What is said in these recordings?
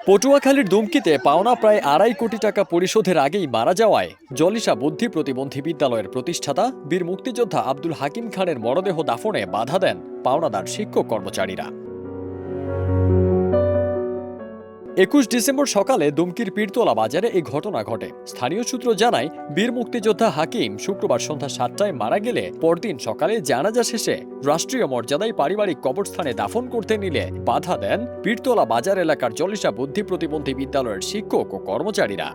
পটুয়াখালীর দুমকিতে পাওনা প্রায় ২.৫ কোটি টাকা পরিশোধের আগেই মারা যাওয়ায় জলিসা বুদ্ধি প্রতিবন্ধী বিদ্যালয়ের প্রতিষ্ঠাতা বীর মুক্তিযোদ্ধা আব্দুল হাকিম খানের মরদেহ দাফনে বাধা দেন পাওনাদার শিক্ষক কর্মচারীরা। ২১ ডিসেম্বর সকালে দুমকির পীরতলা বাজারে এই ঘটনা ঘটে। স্থানীয় সূত্র জানায়, বীর মুক্তিযোদ্ধা হাকিম শুক্রবার সন্ধ্যা ৭টায় মারা গেলে পরদিন সকালে জানাজা শেষে রাষ্ট্রীয় মর্যাদায় পারিবারিক কবরস্থানে দাফন করতে নিলে বাধা দেন পীরতলা বাজার এলাকার জলিসা বুদ্ধি প্রতিবন্ধী বিদ্যালয়ের শিক্ষক ও কর্মচারীরা।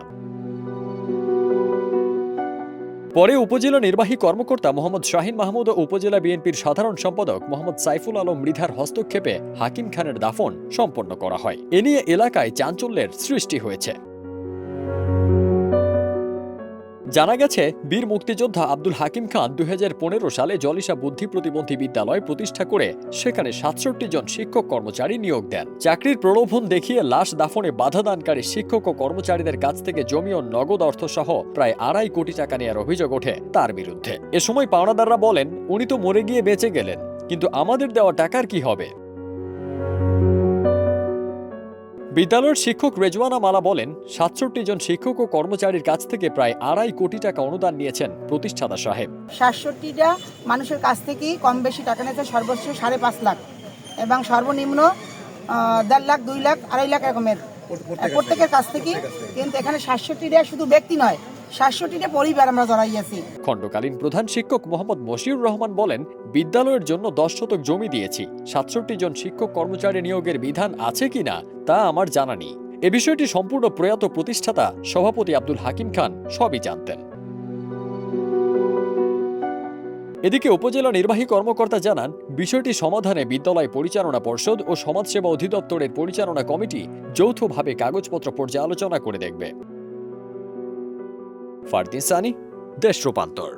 পরে উপজেলা নির্বাহী কর্মকর্তা মোহাম্মদ শাহিন মাহমুদ ও উপজেলা বিএনপির সাধারণ সম্পাদক মোহাম্মদ সাইফুল আলম মৃধার হস্তক্ষেপে হাকিম খানের দাফন সম্পন্ন করা হয়। এ নিয়ে এলাকায় চাঞ্চল্যের সৃষ্টি হয়েছে। জানা গেছে, বীর মুক্তিযোদ্ধা আব্দুল হাকিম খান ২০১৫ সালে জলিসা বুদ্ধি প্রতিবন্ধী বিদ্যালয় প্রতিষ্ঠা করে সেখানে ৬৭ জন শিক্ষক কর্মচারী নিয়োগ দেন। চাকরির প্রলোভন দেখিয়ে লাশ দাফনে বাধা দানকারী শিক্ষক ও কর্মচারীদের কাছ থেকে জমি ও নগদ অর্থ সহ প্রায় ২.৫ কোটি টাকা নেওয়ার অভিযোগ ওঠে তার বিরুদ্ধে। এ সময় পাওনাদাররা বলেন, উনি তো মরে গিয়ে বেঁচে গেলেন, কিন্তু আমাদের দেওয়া টাকার কি হবে? বিদ্যালয়ের শিক্ষক রেজওয়ানা মালা বলেন, ৬৭ জন শিক্ষক ও কর্মচারীর কাছ থেকে প্রায় ২.৫ কোটি টাকা অনুদান নিয়েছেন প্রতিষ্ঠাতা সাহেব। ৬৭টা মানুষের কাছ থেকেই কম বেশি টাকা নিয়েছে, সর্বোচ্চ ৫.৫ লাখ এবং সর্বনিম্ন ১.৫ লাখ, ২ লাখ, ২.৫ লাখ এরকমের প্রত্যেকের কাছ থেকে। কিন্তু এখানে ৬৭টা শুধু ব্যক্তি নয়, ৬৭টা পরিবার আমরা জড়াইয়াছি। খণ্ডকালীন প্রধান শিক্ষক মোহাম্মদ মশিউর রহমান বলেন, বিদ্যালয়ের জন্য ১০ শতক জমি দিয়েছি। ৬৭ জন শিক্ষক কর্মচারী নিয়োগের বিধান আছে কিনা তা আমার জানা নেই। এ বিষয়টি সম্পূর্ণ প্রয়াত প্রতিষ্ঠাতা সভাপতি আব্দুল হাকিম খান সবই জানতেন। এদিকে উপজেলা নির্বাহী কর্মকর্তা জানান, বিষয়টি সমাধানে বিদ্যালয় পরিচালনা পর্ষদ ও সমাজসেবা অধিদপ্তরের পরিচালনা কমিটি যৌথভাবে কাগজপত্র পর্যালোচনা করে দেখবে। ফারদিন সানি, দেশ রূপান্তর।